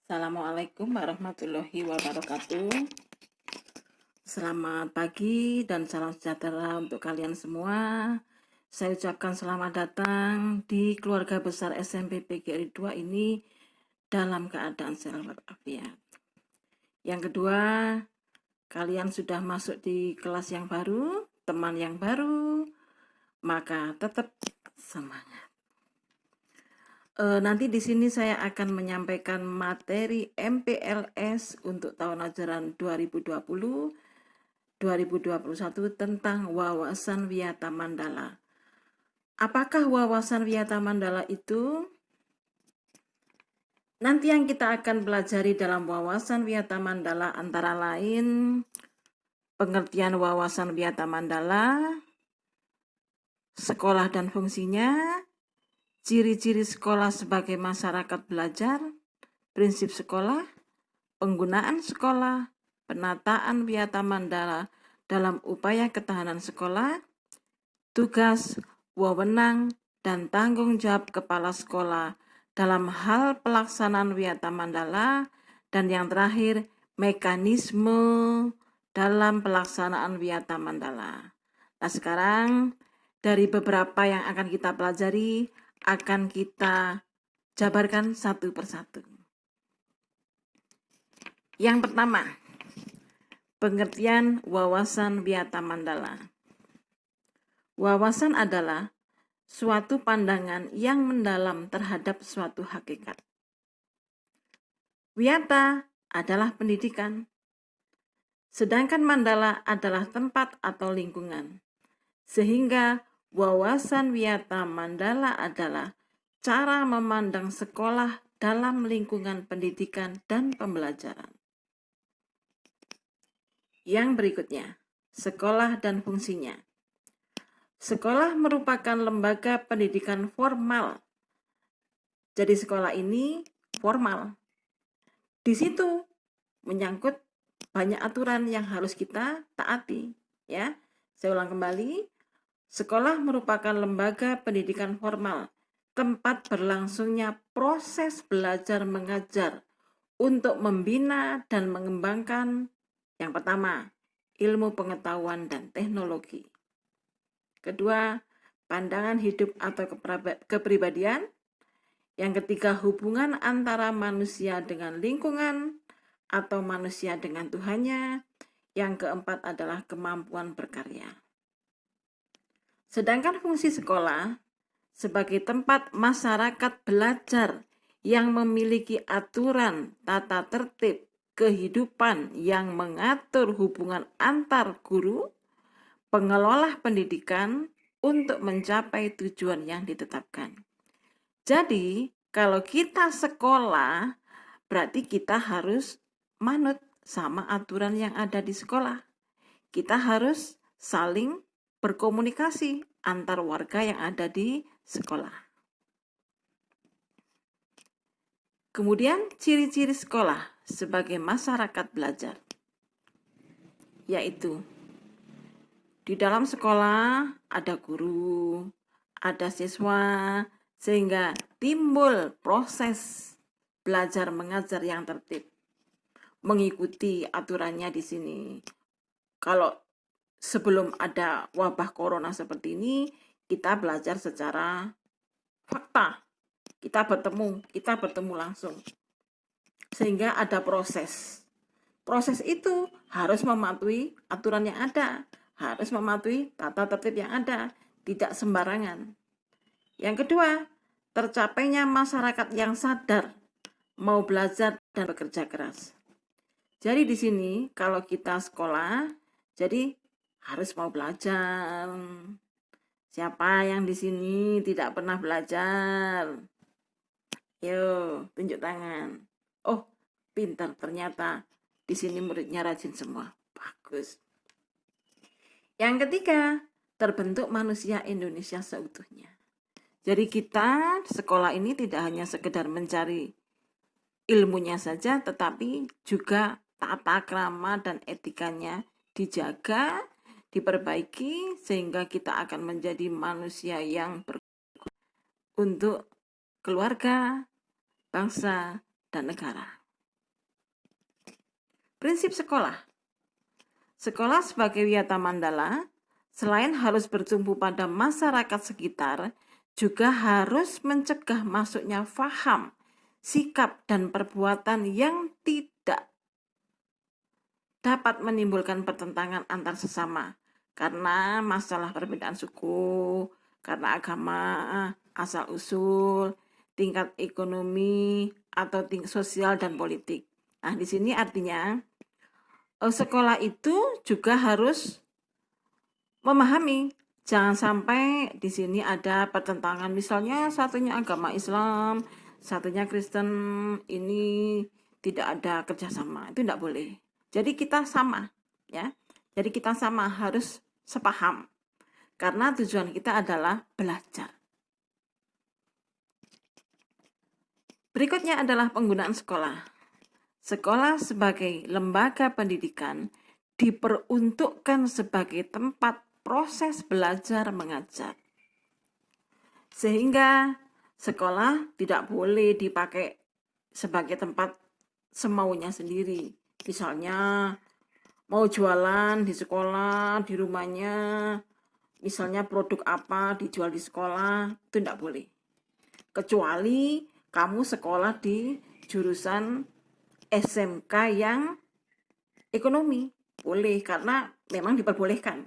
Assalamualaikum warahmatullahi wabarakatuh. Selamat pagi dan salam sejahtera untuk kalian semua. Saya ucapkan selamat datang di keluarga besar SMP PGRI 2 ini dalam keadaan sehat walafiat. Yang kedua, kalian sudah masuk di kelas yang baru, teman yang baru, maka tetap semangat. Nanti di sini saya akan menyampaikan materi MPLS untuk tahun ajaran 2020-2021 tentang wawasan wiyata mandala. Apakah wawasan wiyata mandala itu? Nanti yang kita akan pelajari dalam wawasan wiyata mandala antara lain pengertian wawasan wiyata mandala, sekolah dan fungsinya, ciri-ciri sekolah sebagai masyarakat belajar, prinsip sekolah, penggunaan sekolah, penataan wiyata mandala dalam upaya ketahanan sekolah, tugas, wewenang, dan tanggung jawab kepala sekolah dalam hal pelaksanaan wiyata mandala, dan yang terakhir, mekanisme dalam pelaksanaan wiyata mandala. Nah, sekarang dari beberapa yang akan kita pelajari, akan kita jabarkan satu persatu. Yang pertama, pengertian wawasan wiyata mandala. Wawasan adalah suatu pandangan yang mendalam terhadap suatu hakikat. Wiyata adalah pendidikan, sedangkan mandala adalah tempat atau lingkungan. Sehingga wawasan wiyata mandala adalah cara memandang sekolah dalam lingkungan pendidikan dan pembelajaran. Yang berikutnya, sekolah dan fungsinya. Sekolah merupakan lembaga pendidikan formal. Jadi sekolah ini formal. Di situ menyangkut banyak aturan yang harus kita taati, ya. Saya ulang kembali. Sekolah merupakan lembaga pendidikan formal, tempat berlangsungnya proses belajar mengajar untuk membina dan mengembangkan yang pertama, ilmu pengetahuan dan teknologi. Kedua, pandangan hidup atau kepribadian. Yang ketiga, hubungan antara manusia dengan lingkungan atau manusia dengan Tuhannya. Yang keempat adalah kemampuan berkarya. Sedangkan fungsi sekolah sebagai tempat masyarakat belajar yang memiliki aturan, tata tertib, kehidupan yang mengatur hubungan antar guru, pengelola pendidikan untuk mencapai tujuan yang ditetapkan. Jadi, kalau kita sekolah, berarti kita harus manut sama aturan yang ada di sekolah. Kita harus saling berkomunikasi antar warga yang ada di sekolah. Kemudian, ciri-ciri sekolah sebagai masyarakat belajar, yaitu di dalam sekolah ada guru, ada siswa, sehingga timbul proses belajar mengajar yang tertib. Mengikuti aturannya di sini. Kalau sebelum ada wabah corona seperti ini, kita belajar secara fakta. Kita bertemu langsung. Sehingga ada proses. Proses itu harus mematuhi aturan yang ada, harus mematuhi tata tertib yang ada, tidak sembarangan. Yang kedua, tercapainya masyarakat yang sadar, mau belajar dan bekerja keras. Jadi di sini kalau kita sekolah, jadi harus mau belajar. Siapa yang di sini tidak pernah belajar? Yo, tunjuk tangan. Oh, pintar ternyata. Di sini muridnya rajin semua. Bagus. Yang ketiga, terbentuk manusia Indonesia seutuhnya. Jadi kita sekolah ini tidak hanya sekedar mencari ilmunya saja, tetapi juga tata krama dan etikanya dijaga, diperbaiki, sehingga kita akan menjadi manusia yang berguna untuk keluarga, bangsa, dan negara. Prinsip sekolah. Sekolah sebagai wiyata mandala, selain harus bertumpu pada masyarakat sekitar, juga harus mencegah masuknya faham, sikap, dan perbuatan yang tidak dapat menimbulkan pertentangan antar sesama karena masalah perbedaan suku, karena agama, asal-usul, tingkat ekonomi, atau tingkat sosial dan politik. Nah, di sini artinya sekolah itu juga harus memahami, jangan sampai di sini ada pertentangan, misalnya satunya agama Islam, satunya Kristen, ini tidak ada kerjasama, itu tidak boleh. Jadi kita sama, ya. Jadi kita sama, harus sepaham, karena tujuan kita adalah belajar. Berikutnya adalah penggunaan sekolah. Sekolah sebagai lembaga pendidikan diperuntukkan sebagai tempat proses belajar mengajar. Sehingga sekolah tidak boleh dipakai sebagai tempat semaunya sendiri. Misalnya mau jualan di sekolah, di rumahnya, misalnya produk apa dijual di sekolah, itu tidak boleh. Kecuali kamu sekolah di jurusan SMK yang ekonomi, boleh, karena memang diperbolehkan.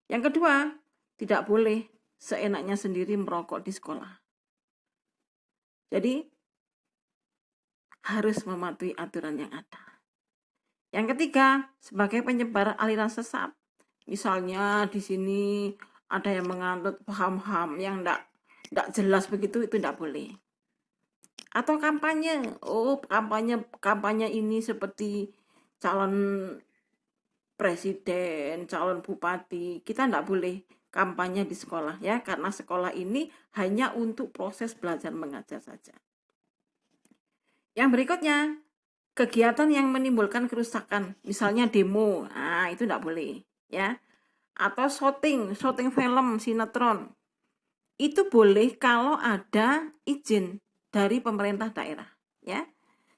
Yang kedua, tidak boleh seenaknya sendiri merokok di sekolah. Jadi harus mematuhi aturan yang ada. Yang ketiga, sebagai penyebar aliran sesat. Misalnya di sini ada yang menganut paham-paham yang tidak jelas begitu, itu tidak boleh. Atau kampanye, kampanye ini seperti calon presiden, calon bupati, kita tidak boleh kampanye di sekolah, ya, karena sekolah ini hanya untuk proses belajar mengajar saja. Yang berikutnya, kegiatan yang menimbulkan kerusakan, misalnya demo, nah itu tidak boleh, ya. Atau syuting film, sinetron, itu boleh kalau ada izin dari pemerintah daerah, ya.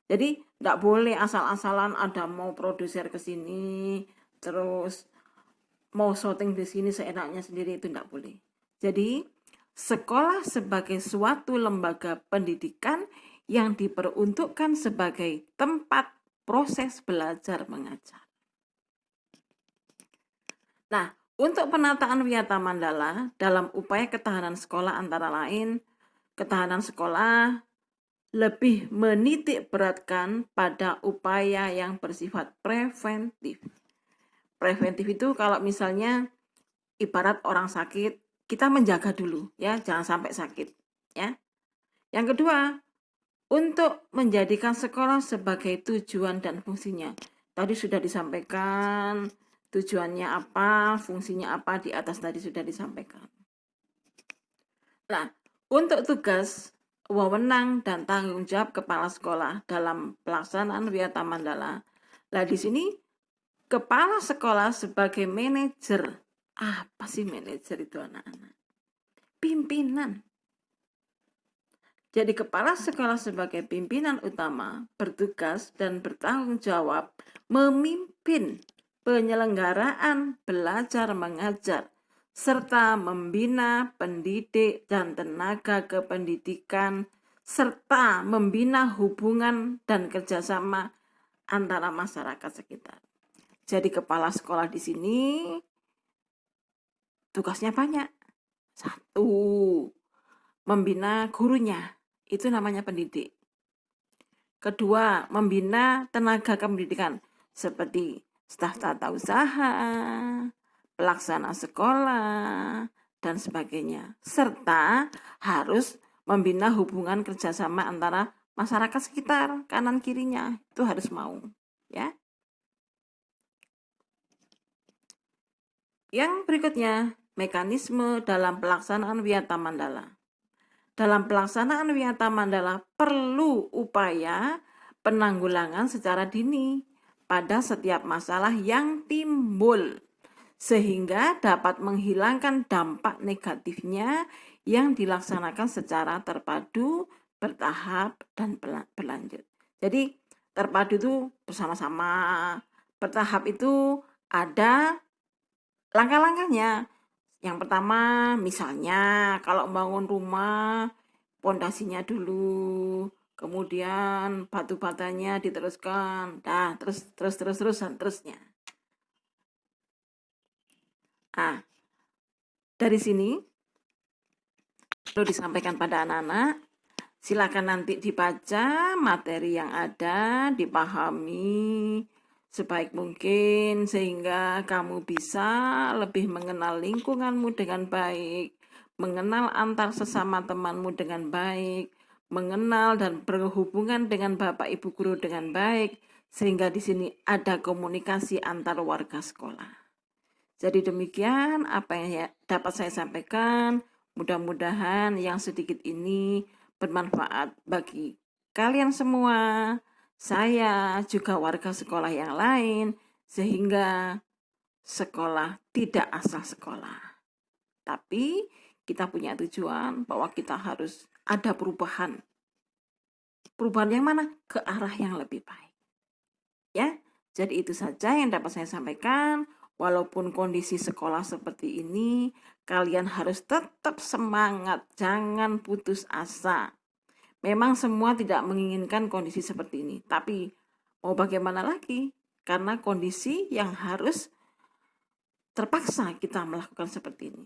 Jadi tidak boleh asal-asalan ada mau produser ke sini, terus mau syuting di sini seenaknya sendiri, itu tidak boleh. Jadi sekolah sebagai suatu lembaga pendidikan yang diperuntukkan sebagai tempat proses belajar mengajar. Nah, untuk penataan wiyata mandala dalam upaya ketahanan sekolah antara lain, ketahanan sekolah lebih menitik beratkan pada upaya yang bersifat preventif. Preventif itu kalau misalnya ibarat orang sakit, kita menjaga dulu, ya, jangan sampai sakit, ya. Yang kedua, untuk menjadikan sekolah sebagai tujuan dan fungsinya. Tadi sudah disampaikan tujuannya apa, fungsinya apa, di atas tadi sudah disampaikan. Nah, untuk tugas, wewenang dan tanggung jawab kepala sekolah dalam pelaksanaan wiyata mandala. Nah, di sini kepala sekolah sebagai manajer. Apa sih manajer itu, anak-anak? Pimpinan. Jadi kepala sekolah sebagai pimpinan utama bertugas dan bertanggung jawab memimpin penyelenggaraan belajar mengajar serta membina pendidik dan tenaga kependidikan serta membina hubungan dan kerjasama antara masyarakat sekitar. Jadi kepala sekolah di sini tugasnya banyak. 1, membina gurunya. Itu namanya pendidik. Kedua, membina tenaga kependidikan seperti staf tata usaha, pelaksana sekolah, dan sebagainya. Serta harus membina hubungan kerjasama antara masyarakat sekitar, kanan kirinya. Itu harus mau, ya. Yang berikutnya, mekanisme dalam pelaksanaan wiyata mandala. Dalam pelaksanaan wiyata mandala perlu upaya penanggulangan secara dini pada setiap masalah yang timbul sehingga dapat menghilangkan dampak negatifnya yang dilaksanakan secara terpadu, bertahap, dan berlanjut. Jadi terpadu itu bersama-sama. Bertahap itu ada langkah-langkahnya. Yang pertama, misalnya kalau membangun rumah, pondasinya dulu, kemudian batu batanya diteruskan, terus dan terusnya. Nah, dari sini perlu disampaikan pada anak-anak, silakan nanti dibaca materi yang ada, dipahami sebaik mungkin sehingga kamu bisa lebih mengenal lingkunganmu dengan baik, mengenal antar sesama temanmu dengan baik, mengenal dan berhubungan dengan Bapak Ibu guru dengan baik, sehingga di sini ada komunikasi antar warga sekolah. Jadi demikian apa yang dapat saya sampaikan. Mudah-mudahan yang sedikit ini bermanfaat bagi kalian semua. Saya juga warga sekolah yang lain, sehingga sekolah tidak asal sekolah. Tapi kita punya tujuan bahwa kita harus ada perubahan. Perubahan yang mana? Ke arah yang lebih baik. Ya, jadi itu saja yang dapat saya sampaikan. Walaupun kondisi sekolah seperti ini, kalian harus tetap semangat, jangan putus asa. Memang semua tidak menginginkan kondisi seperti ini, tapi mau bagaimana lagi? Karena kondisi yang harus terpaksa kita melakukan seperti ini.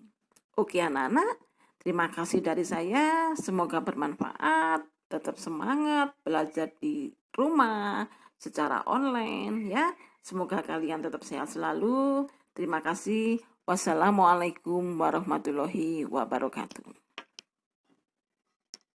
Oke anak-anak, terima kasih dari saya, semoga bermanfaat, tetap semangat belajar di rumah secara online ya. Semoga kalian tetap sehat selalu. Terima kasih. Wassalamualaikum warahmatullahi wabarakatuh.